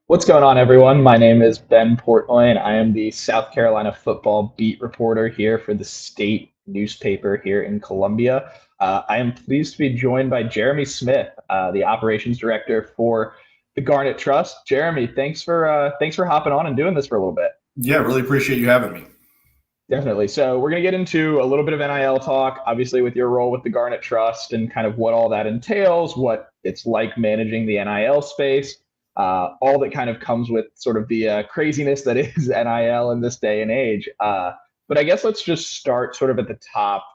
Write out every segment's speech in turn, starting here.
What's going on, everyone? My name is Ben Portnoy, and I am the South Carolina football beat reporter here for the state newspaper here in Columbia. I am pleased to be joined by Jeremy Smith, the operations director for the Garnet Trust. Jeremy, thanks for hopping on and doing this for a little bit. Yeah, really appreciate you having me. Definitely. So we're going to get into a little bit of NIL talk, obviously with your role with the Garnet Trust and kind of what all that entails, what it's like managing the NIL space, all that kind of comes with sort of the craziness that is NIL in this day and age. But I guess let's just start sort of at the top.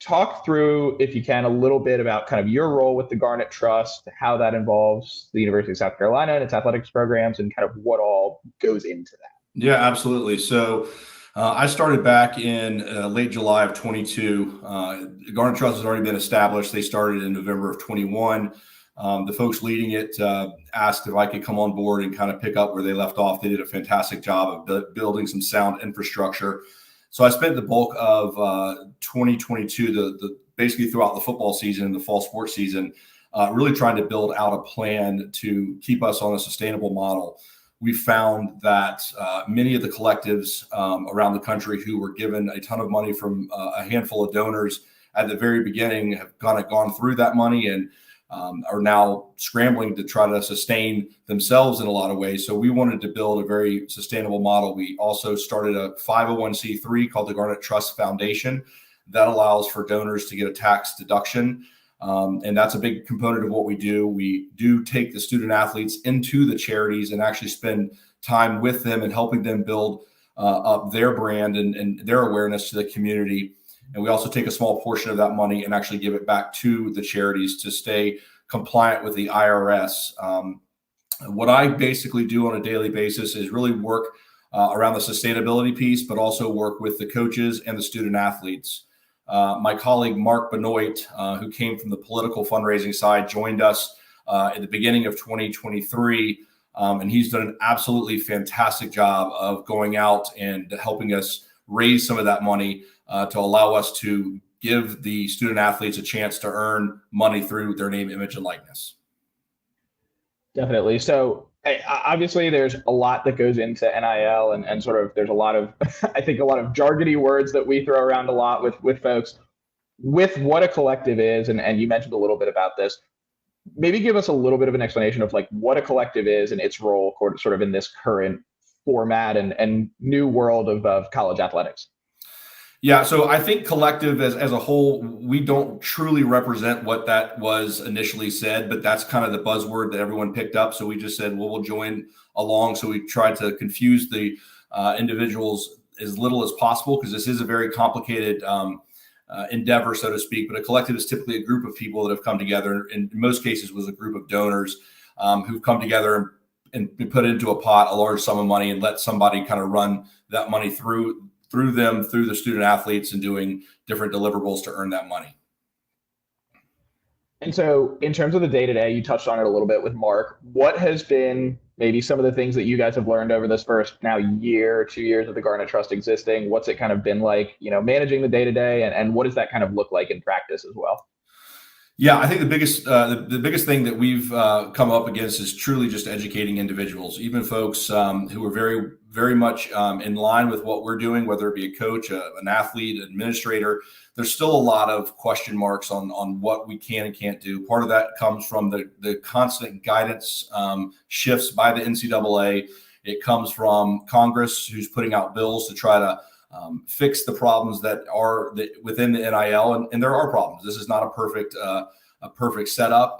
Talk through, if you can, a little bit about kind of your role with the Garnet Trust, how that involves the University of South Carolina and its athletics programs, and kind of what all goes into that. Yeah, absolutely. I started back in late July of 22. Garnet Trust has already been established. They started in November of 21. The folks leading it asked if I could come on board and kind of pick up where they left off. They did a fantastic job of building some sound infrastructure. So I spent the bulk of 2022, basically throughout the football season, the fall sports season, really trying to build out a plan to keep us on a sustainable model. We found that many of the collectives around the country who were given a ton of money from a handful of donors at the very beginning have kind of gone through that money and are now scrambling to try to sustain themselves in a lot of ways. So we wanted to build a very sustainable model. We also started a 501c3 called the Garnet Trust Foundation that allows for donors to get a tax deduction. And that's a big component of what we do. We do take the student athletes into the charities and actually spend time with them and helping them build up their brand and their awareness to the community. And we also take a small portion of that money and actually give it back to the charities to stay compliant with the IRS. What I basically do on a daily basis is really work around the sustainability piece, but also work with the coaches and the student athletes. My colleague, Mark Benoit, who came from the political fundraising side, joined us at the beginning of 2023. And he's done an absolutely fantastic job of going out and helping us raise some of that money to allow us to give the student athletes a chance to earn money through their name, image, and likeness. Definitely. So obviously there's a lot that goes into NIL and sort of there's a lot of I think a lot of jargony words that we throw around a lot with folks with what a collective is, and you mentioned a little bit about this. Maybe give us a little bit of an explanation of like what a collective is and its role sort of in this current format and new world of college athletics. Yeah, so I think collective as a whole, we don't truly represent what that was initially said, but that's kind of the buzzword that everyone picked up. So we just said, well, we'll join along. So we tried to confuse the individuals as little as possible because this is a very complicated endeavor, so to speak. But a collective is typically a group of people that have come together. In most cases, was a group of donors who've come together and been put into a pot, a large sum of money, and let somebody kind of run that money through the student athletes and doing different deliverables to earn that money. And so, in terms of the day to day, you touched on it a little bit with Mark. What has been maybe some of the things that you guys have learned over this first now year, 2 years of the Garnet Trust existing? What's it kind of been like, managing the day to day, and what does that kind of look like in practice as well? Yeah, I think the biggest thing that we've come up against is truly just educating individuals, even folks who are very much in line with what we're doing, whether it be a coach, an athlete, administrator. There's still a lot of question marks on what we can and can't do. Part of that comes from the constant guidance shifts by the NCAA. It comes from Congress, who's putting out bills to try to fix the problems that are within the NIL, and there are problems. This is not a perfect setup.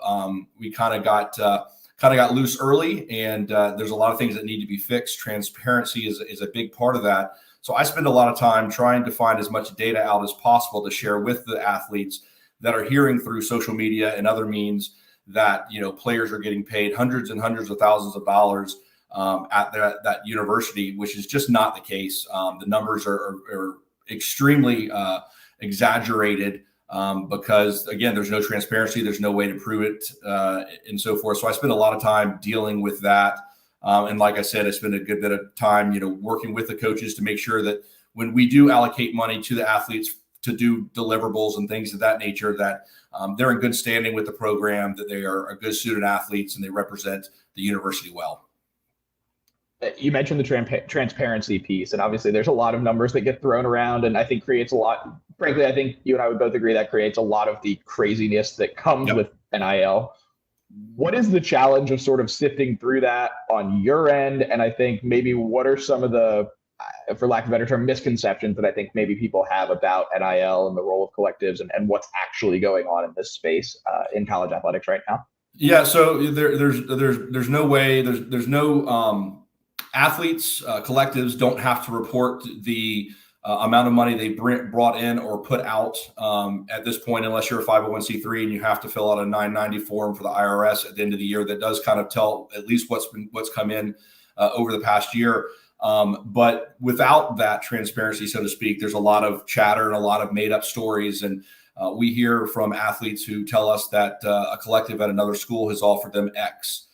We kind of got loose early, and there's a lot of things that need to be fixed. Transparency is a big part of that. So I spend a lot of time trying to find as much data out as possible to share with the athletes that are hearing through social media and other means that players are getting paid hundreds and hundreds of thousands of dollars at that university, which is just not the case. The numbers are extremely exaggerated because, again, there's no transparency. There's no way to prove it and so forth. So I spend a lot of time dealing with that. And like I said, I spend a good bit of time, working with the coaches to make sure that when we do allocate money to the athletes to do deliverables and things of that nature, that they're in good standing with the program, that they are good student athletes and they represent the university well. You mentioned the transparency piece, and obviously there's a lot of numbers that get thrown around, and I think creates a lot. Frankly, I think you and I would both agree that creates a lot of the craziness that comes Yep. with NIL. What is the challenge of sort of sifting through that on your end? And I think maybe what are some of the, for lack of a better term, misconceptions that I think maybe people have about NIL and the role of collectives and what's actually going on in this space in college athletics right now? Yeah, so there's no way there's no athletes collectives don't have to report the amount of money they brought in or put out at this point, unless you're a 501c3 and you have to fill out a 990 form for the IRS at the end of the year. That does kind of tell at least what's come in over the past year. But without that transparency, so to speak, there's a lot of chatter and a lot of made up stories. And we hear from athletes who tell us that a collective at another school has offered them X.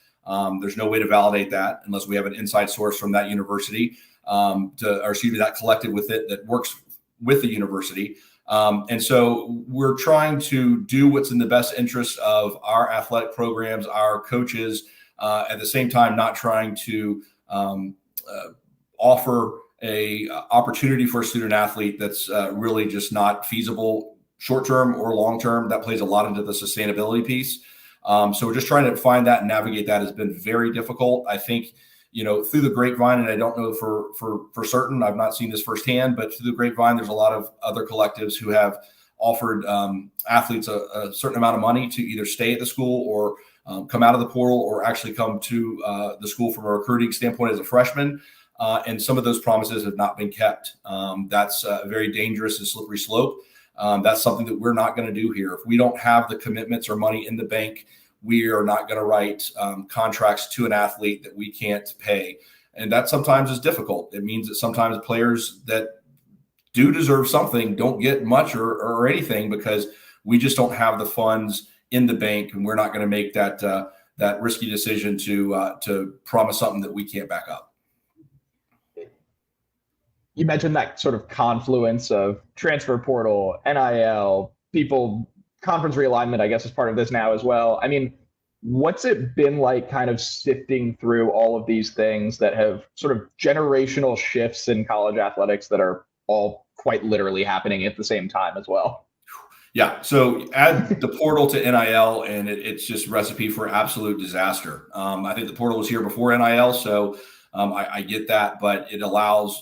There's no way to validate that unless we have an inside source from that university, that collective with it that works with the university. And so we're trying to do what's in the best interest of our athletic programs, our coaches, at the same time, not trying to offer a opportunity for a student athlete that's really just not feasible short-term or long-term. That plays a lot into the sustainability piece. So we're just trying to find that and navigate that has been very difficult. I think, through the grapevine, and I don't know for certain, I've not seen this firsthand, but through the grapevine, there's a lot of other collectives who have offered athletes a certain amount of money to either stay at the school or come out of the portal or actually come to the school from a recruiting standpoint as a freshman. And some of those promises have not been kept. That's a very dangerous and slippery slope. That's something that we're not going to do here. If we don't have the commitments or money in the bank, we are not going to write contracts to an athlete that we can't pay. And that sometimes is difficult. It means that sometimes players that do deserve something don't get much or anything because we just don't have the funds in the bank, and we're not going to make that risky decision to promise something that we can't back up. You mentioned that sort of confluence of transfer portal, NIL, people, conference realignment, I guess, is part of this now as well. I mean, what's it been like kind of sifting through all of these things that have sort of generational shifts in college athletics that are all quite literally happening at the same time as well? Yeah. So add the portal to NIL and it's just recipe for absolute disaster. I think the portal was here before NIL. So I get that, but it allows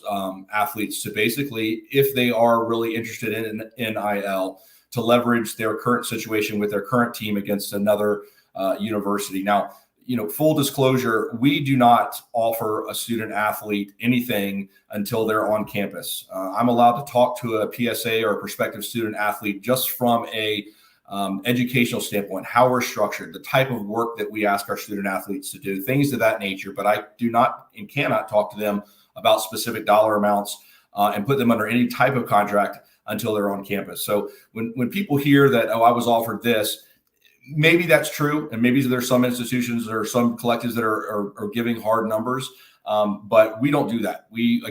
athletes to basically, if they are really interested in NIL, to leverage their current situation with their current team against another university. Now, full disclosure, we do not offer a student athlete anything until they're on campus. I'm allowed to talk to a PSA or a prospective student athlete just from a educational standpoint, how we're structured, the type of work that we ask our student athletes to do, things of that nature. But I do not and cannot talk to them about specific dollar amounts and put them under any type of contract until they're on campus. So when people hear that, oh, I was offered this, maybe that's true. And maybe there's some institutions or some collectives that are giving hard numbers. But we don't do that. We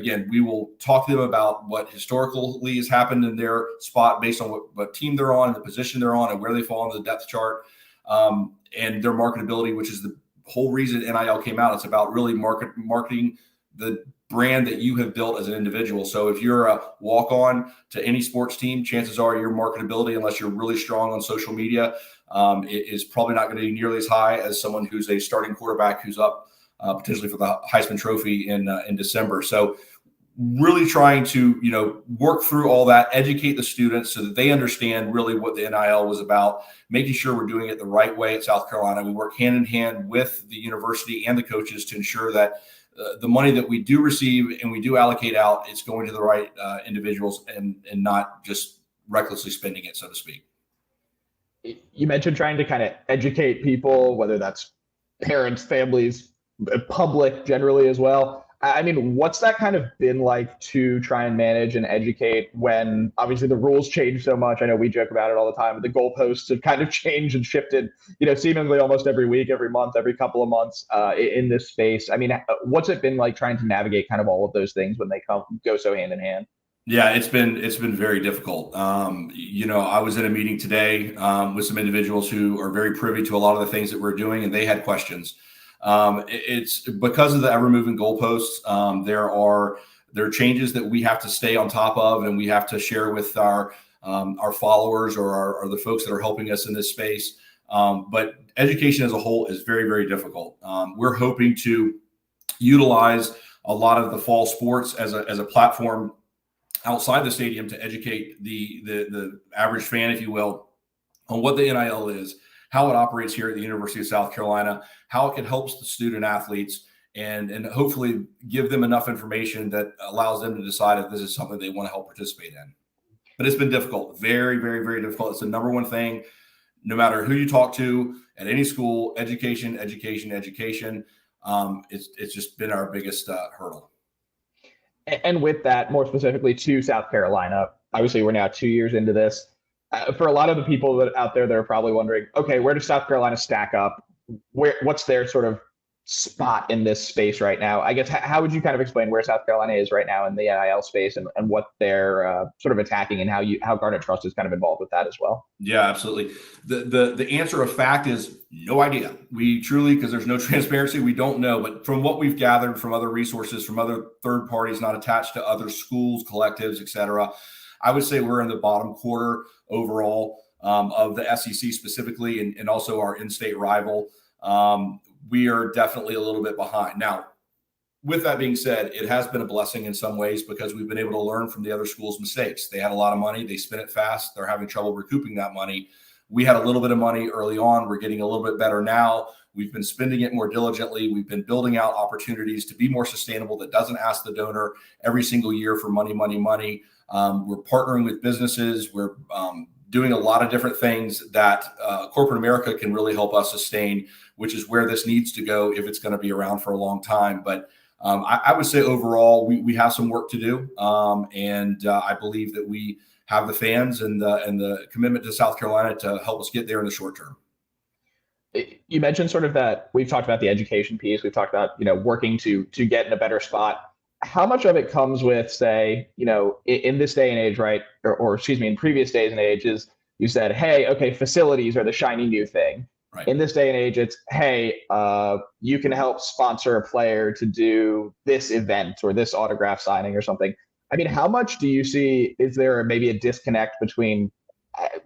will talk to them about what historically has happened in their spot based on what team they're on and the position they're on and where they fall on the depth chart and their marketability, which is the whole reason NIL came out. It's about really marketing the brand that you have built as an individual. So if you're a walk-on to any sports team, chances are your marketability, unless you're really strong on social media, is probably not going to be nearly as high as someone who's a starting quarterback who's up potentially for the Heisman Trophy in December. So really trying to, work through all that, educate the students so that they understand really what the NIL was about, making sure we're doing it the right way at South Carolina. We work hand in hand with the university and the coaches to ensure that the money that we do receive and we do allocate out, it's going to the right individuals and not just recklessly spending it, so to speak. You mentioned trying to kind of educate people, whether that's parents, families, public generally as well. I mean, what's that kind of been like to try and manage and educate when obviously the rules change so much? I know we joke about it all the time, but the goalposts have kind of changed and shifted, seemingly almost every week, every month, every couple of months in this space. I mean, what's it been like trying to navigate kind of all of those things when they go so hand in hand? Yeah, it's been very difficult. I was in a meeting today with some individuals who are very privy to a lot of the things that we're doing, and they had questions. It's because of the ever moving goalposts. There are changes that we have to stay on top of, and we have to share with our followers or the folks that are helping us in this space. But education as a whole is very, very difficult. We're hoping to utilize a lot of the fall sports as a platform outside the stadium to educate the average fan, if you will, on what the NIL is, how it operates here at the University of South Carolina, how it can help the student athletes, and hopefully give them enough information that allows them to decide if this is something they want to help participate in. But it's been difficult, very, very, very difficult. It's the number one thing, no matter who you talk to at any school: education, education, education. It's just been our biggest hurdle. And with that, more specifically to South Carolina, obviously we're now 2 years into this. For a lot of the people that out there that are probably wondering, okay, where does South Carolina stack up? What's their sort of spot in this space right now? I guess, how would you kind of explain where South Carolina is right now in the NIL space, and what they're sort of attacking, and how Garnet Trust is kind of involved with that as well? Yeah, absolutely. The answer of fact is no idea. We truly, because there's no transparency, we don't know. But from what we've gathered from other resources, from other third parties not attached to other schools, collectives, et cetera, I would say we're in the bottom quarter overall of the SEC specifically, and also our in-state rival. We are definitely a little bit behind. Now, with that being said, it has been a blessing in some ways because we've been able to learn from the other schools' mistakes. They had a lot of money. They spent it fast. They're having trouble recouping that money. We had a little bit of money early on. We're getting a little bit better now. We've been spending it more diligently. We've been building out opportunities to be more sustainable that doesn't ask the donor every single year for money, money, money. We're partnering with businesses. We're doing a lot of different things that corporate America can really help us sustain, which is where this needs to go if it's going to be around for a long time. But I would say overall, we have some work to do. And I believe that we have the fans and the commitment to South Carolina to help us get there in the short term. You mentioned sort of that we've talked about the education piece. We've talked about, working to get in a better spot. How much of it comes with, say, in this day and age, right? Or excuse me, in previous days and ages, you said, hey, okay, facilities are the shiny new thing. Right. In this day and age, it's, hey, you can help sponsor a player to do this event or this autograph signing or something. I mean, how much do you see, is there maybe a disconnect between,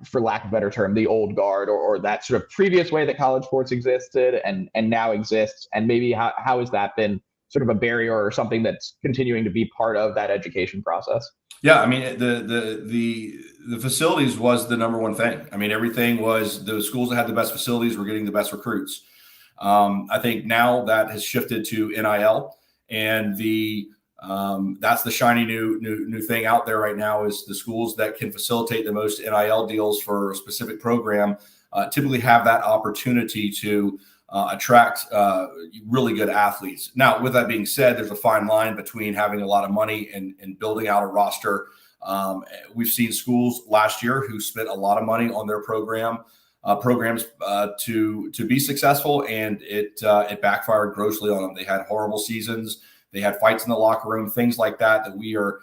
for lack of a better term, the old guard or that sort of previous way that college sports existed and now exists? And maybe how has that been sort of a barrier or something that's continuing to be part of that education process? Yeah, I mean, the facilities was the number one thing. I mean, everything was the schools that had the best facilities were getting the best recruits. I think now that has shifted to NIL, and that's the shiny new thing out there right now is the schools that can facilitate the most NIL deals for a specific program typically have that opportunity to attract really good athletes. Now, with that being said, there's a fine line between having a lot of money and building out a roster. We've seen schools last year who spent a lot of money on their programs to be successful, and it backfired grossly on them. They had horrible seasons. They had fights in the locker room, things like that we are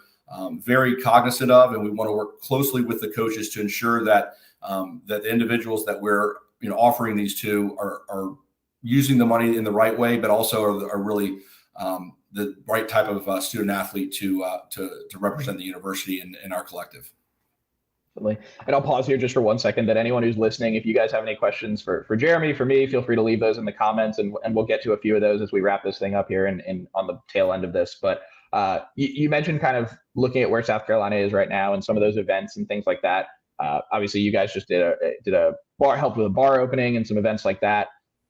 very cognizant of, and we want to work closely with the coaches to ensure that that the individuals that we're offering these to are using the money in the right way, but also are really the right type of student athlete to represent the university and our collective. And I'll pause here just for 1 second, that anyone who's listening, if you guys have any questions for Jeremy, for me, feel free to leave those in the comments, and we'll get to a few of those as we wrap this thing up here and on the tail end of this. But you mentioned kind of looking at where South Carolina is right now and some of those events and things like that. Obviously, you guys just did a bar, helped with a bar opening and some events like that.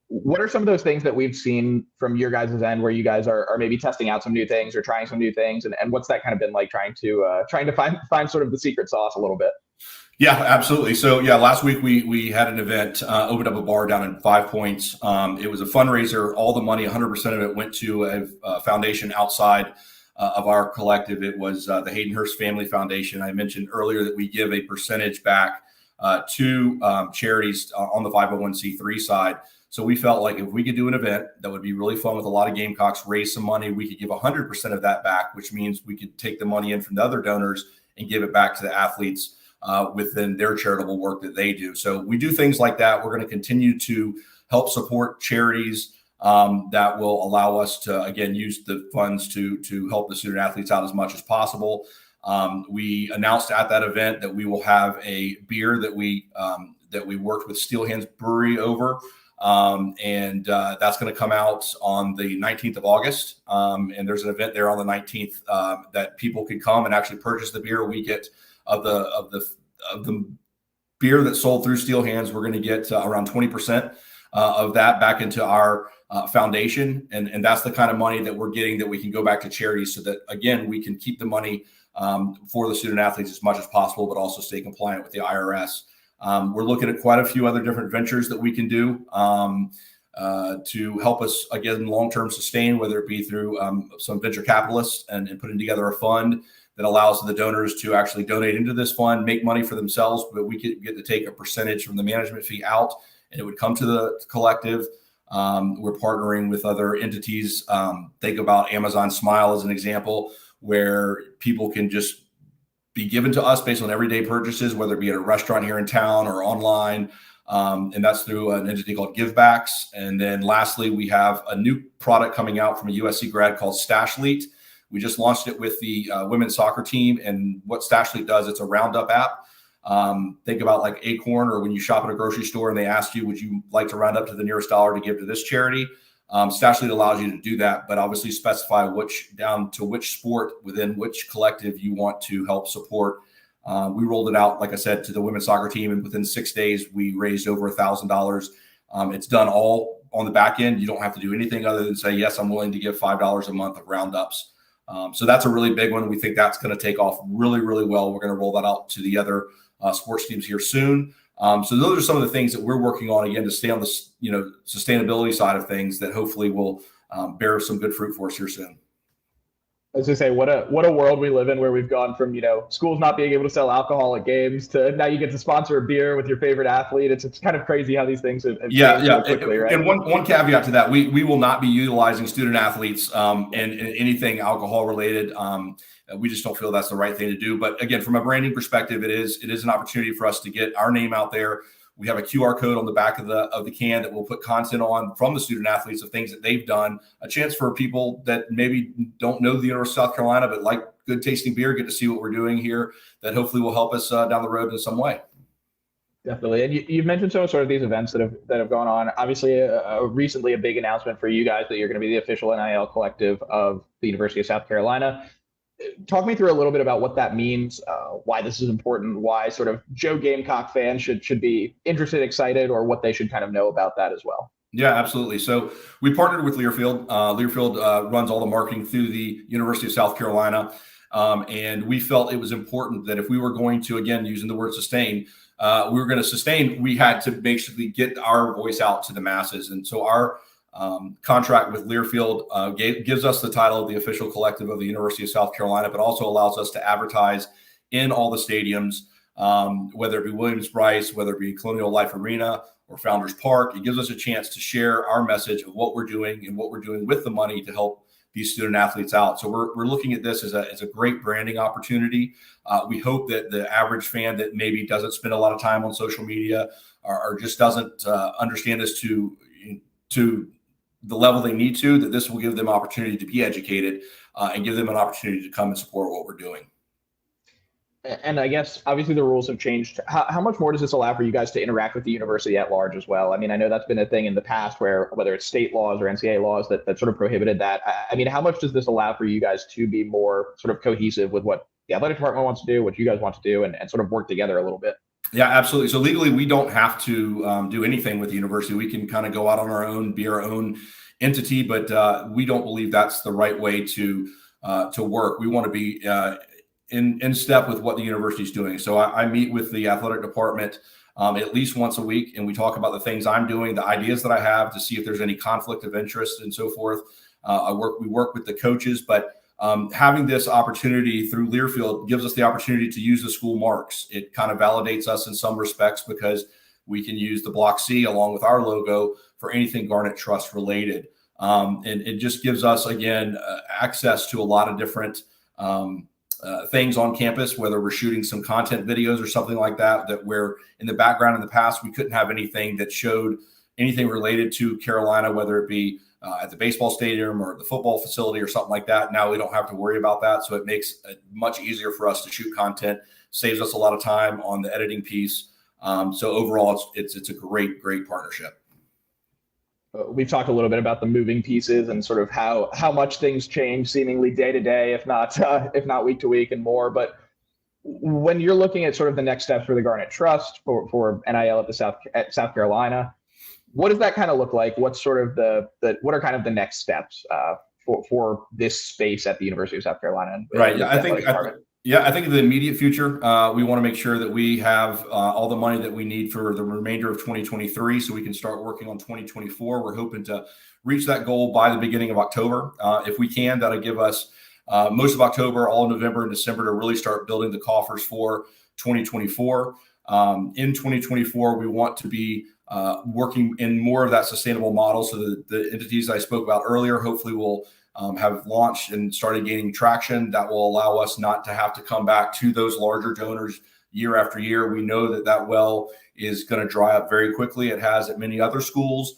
What are some of those things that we've seen from your guys' end where you guys are maybe testing out some new things or trying some new things? And what's that kind of been like trying to find sort of the secret sauce a little bit? Yeah, absolutely. So yeah, last week we had an event, opened up a bar down in 5 Points. It was a fundraiser. All the money, 100% of it went to a foundation outside of our collective. It was the Hayden Hurst Family Foundation. I mentioned earlier that we give a percentage back to charities on the 501c3 side. So we felt like if we could do an event that would be really fun with a lot of Gamecocks, raise some money, we could give 100% of that back, which means we could take the money in from the other donors and give it back to the athletes within their charitable work that they do. So we do things like that. We're going to continue to help support charities that will allow us to, again, use the funds to help the student athletes out as much as possible. We announced at that event that we will have a beer that we worked with Steel Hands Brewery over. And that's going to come out on the 19th of August. And there's an event there on the 19th that people can come and actually purchase the beer. We get of the beer that's sold through Steel Hands, we're going to get around 20% of that back into our foundation. And that's the kind of money that we're getting that we can go back to charities so that, again, we can keep the money for the student athletes as much as possible, but also stay compliant with the IRS. We're looking at quite a few other different ventures that we can do to help us, again, long-term sustain, whether it be through some venture capitalists and putting together a fund that allows the donors to actually donate into this fund, make money for themselves, but we get to take a percentage from the management fee out, and it would come to the collective. We're partnering with other entities. Think about Amazon Smile as an example, where people can just be given to us based on everyday purchases, whether it be at a restaurant here in town or online. And that's through an entity called Givebacks. And then lastly, we have a new product coming out from a USC grad called Stashleet. We just launched it with the women's soccer team. And what Stashleet does, it's a roundup app. Think about like Acorn, or when you shop at a grocery store and they ask you, would you like to round up to the nearest dollar to give to this charity? Stashleet allows you to do that, but obviously specify down to which sport within which collective you want to help support. We rolled it out, like I said, to the women's soccer team, and within 6 days, we raised over $1,000. It's done all on the back end. You don't have to do anything other than say, yes, I'm willing to give $5 a month of roundups. So that's a really big one. We think that's going to take off really, really well. We're going to roll that out to the other sports teams here soon. So those are some of the things that we're working on, again, to stay on the sustainability side of things that hopefully will bear some good fruit for us here soon. I was going to say, what a world we live in, where we've gone from, schools not being able to sell alcohol at games to now you get to sponsor a beer with your favorite athlete. It's kind of crazy how these things have changed so quickly, right? And one caveat to that, we will not be utilizing student athletes in anything alcohol related. We just don't feel that's the right thing to do. But again, from a branding perspective, it is an opportunity for us to get our name out there. We have a QR code on the back of the can that we'll put content on from the student athletes of things that they've done. A chance for people that maybe don't know the University of South Carolina, but like good tasting beer, get to see what we're doing here. That hopefully will help us down the road in some way. Definitely. And you've mentioned sort of these events that have gone on. Obviously, recently a big announcement for you guys that you're going to be the official NIL collective of the University of South Carolina. Talk me through a little bit about what that means, why this is important, why sort of Joe Gamecock fans should be interested, excited, or what they should kind of know about that as well. Yeah, absolutely. So we partnered with Learfield. Learfield runs all the marketing through the University of South Carolina. And we felt it was important that if we were going to, again, using the word sustain, we had to basically get our voice out to the masses. And so our contract with Learfield gives us the title of the official collective of the University of South Carolina, but also allows us to advertise in all the stadiums, whether it be Williams-Brice, whether it be Colonial Life Arena or Founders Park. It gives us a chance to share our message of what we're doing and what we're doing with the money to help these student athletes out. So we're looking at this as a great branding opportunity. We hope that the average fan that maybe doesn't spend a lot of time on social media or just doesn't understand this to the level they need to, that this will give them opportunity to be educated and give them an opportunity to come and support what we're doing. And I guess, obviously, the rules have changed. How much more does this allow for you guys to interact with the university at large as well? I mean, I know that's been a thing in the past where whether it's state laws or NCAA laws that sort of prohibited that. I mean, how much does this allow for you guys to be more sort of cohesive with what the athletic department wants to do, what you guys want to do, and sort of work together a little bit? Yeah, absolutely. So legally, we don't have to do anything with the university. We can kind of go out on our own, be our own entity, but we don't believe that's the right way to work. We want to be in step with what the university is doing. So I meet with the athletic department at least once a week, and we talk about the things I'm doing, the ideas that I have, to see if there's any conflict of interest and so forth. We work with the coaches, but having this opportunity through Learfield gives us the opportunity to use the school marks. It kind of validates us in some respects because we can use the Block C along with our logo for anything Garnet Trust related. And it just gives us, again, access to a lot of different things on campus, whether we're shooting some content videos or something like that where in the background in the past, we couldn't have anything that showed anything related to Carolina, whether it be at the baseball stadium or the football facility or something like that. Now we don't have to worry about that. So it makes it much easier for us to shoot content, saves us a lot of time on the editing piece. So overall, it's a great partnership. We've talked a little bit about the moving pieces and sort of how much things change seemingly day to day, if not week to week and more. But when you're looking at sort of the next steps for the Garnet Trust for NIL at South Carolina, what does that kind of look like? What's sort of what are kind of the next steps for this space at the University of South Carolina? Right. I think in the immediate future, we want to make sure that we have all the money that we need for the remainder of 2023 so we can start working on 2024. We're hoping to reach that goal by the beginning of October. If we can, that'll give us most of October, all November and December to really start building the coffers for 2024. In 2024, we want to be working in more of that sustainable model so that the entities I spoke about earlier hopefully will have launched and started gaining traction. That will allow us not to have to come back to those larger donors year after year. We know that well is going to dry up very quickly. It has at many other schools.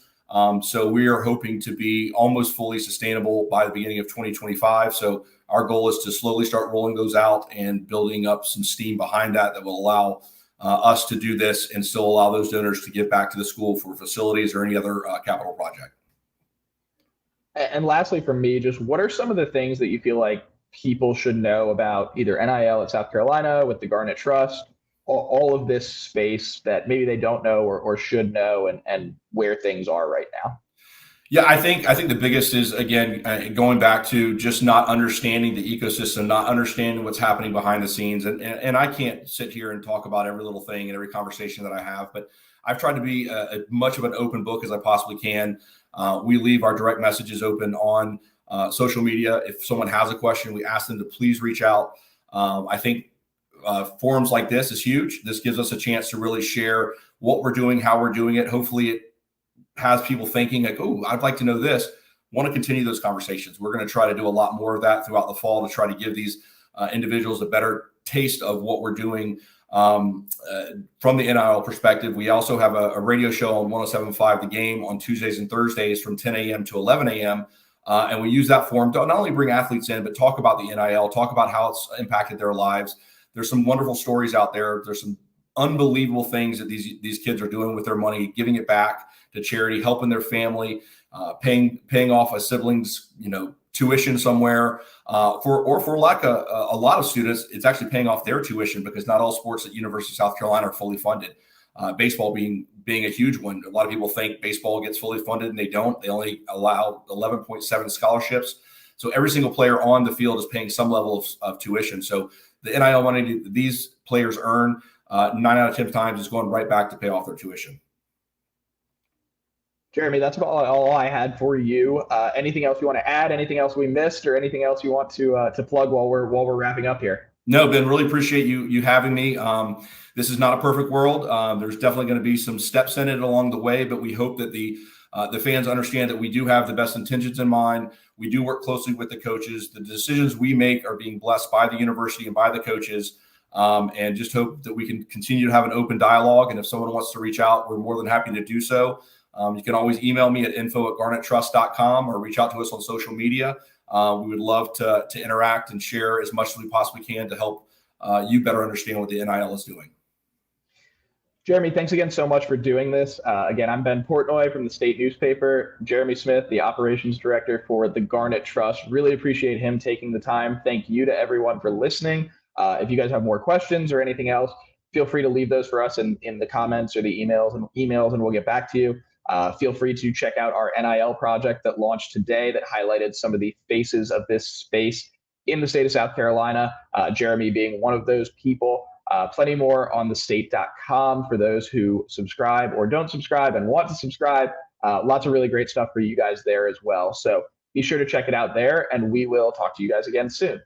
So we are hoping to be almost fully sustainable by the beginning of 2025. So our goal is to slowly start rolling those out and building up some steam behind that will allow us to do this and still allow those donors to give back to the school for facilities or any other capital project. And lastly, for me, just what are some of the things that you feel like people should know about either NIL at South Carolina with the Garnet Trust, all of this space that maybe they don't know or should know, and where things are right now? Yeah, I think the biggest is, again, going back to just not understanding the ecosystem, not understanding what's happening behind the scenes. And I can't sit here and talk about every little thing in every conversation that I have, but I've tried to be as much of an open book as I possibly can. We leave our direct messages open on social media. If someone has a question, we ask them to please reach out. I think forums like this is huge. This gives us a chance to really share what we're doing, how we're doing it. Hopefully it has people thinking like, oh, I'd like to know this. Want to continue those conversations. We're going to try to do a lot more of that throughout the fall to try to give these individuals a better taste of what we're doing from the NIL perspective. We also have a radio show on 107.5 The Game on Tuesdays and Thursdays from 10 a.m. to 11 a.m. And we use that forum to not only bring athletes in, but talk about the NIL, talk about how it's impacted their lives. There's some wonderful stories out there. There's some unbelievable things that these kids are doing with their money, giving it back to charity, helping their family, paying off a sibling's tuition somewhere, for like a lot of students, it's actually paying off their tuition because not all sports at University of South Carolina are fully funded. Baseball being a huge one. A lot of people think baseball gets fully funded and they don't. They only allow 11.7 scholarships. So every single player on the field is paying some level of tuition. So the NIL money these players earn 9 out of 10 times is going right back to pay off their tuition. Jeremy, that's all I had for you. Anything else you want to add? Anything else we missed, or anything else you want to plug while we're wrapping up here? No, Ben, really appreciate you having me. This is not a perfect world. There's definitely going to be some steps in it along the way, but we hope that the fans understand that we do have the best intentions in mind. We do work closely with the coaches. The decisions we make are being blessed by the university and by the coaches, and just hope that we can continue to have an open dialogue. And if someone wants to reach out, we're more than happy to do so. You can always email me at info@garnettrust.com or reach out to us on social media. We would love to interact and share as much as we possibly can to help you better understand what the NIL is doing. Jeremy, thanks again so much for doing this. Again, I'm Ben Portnoy from the state newspaper. Jeremy Smith, the operations director for the Garnet Trust. Really appreciate him taking the time. Thank you to everyone for listening. If you guys have more questions or anything else, feel free to leave those for us in the comments or the emails, and we'll get back to you. Feel free to check out our NIL project that launched today that highlighted some of the faces of this space in the state of South Carolina, Jeremy being one of those people. Plenty more on thestate.com for those who subscribe or don't subscribe and want to subscribe. Lots of really great stuff for you guys there as well. So be sure to check it out there, and we will talk to you guys again soon.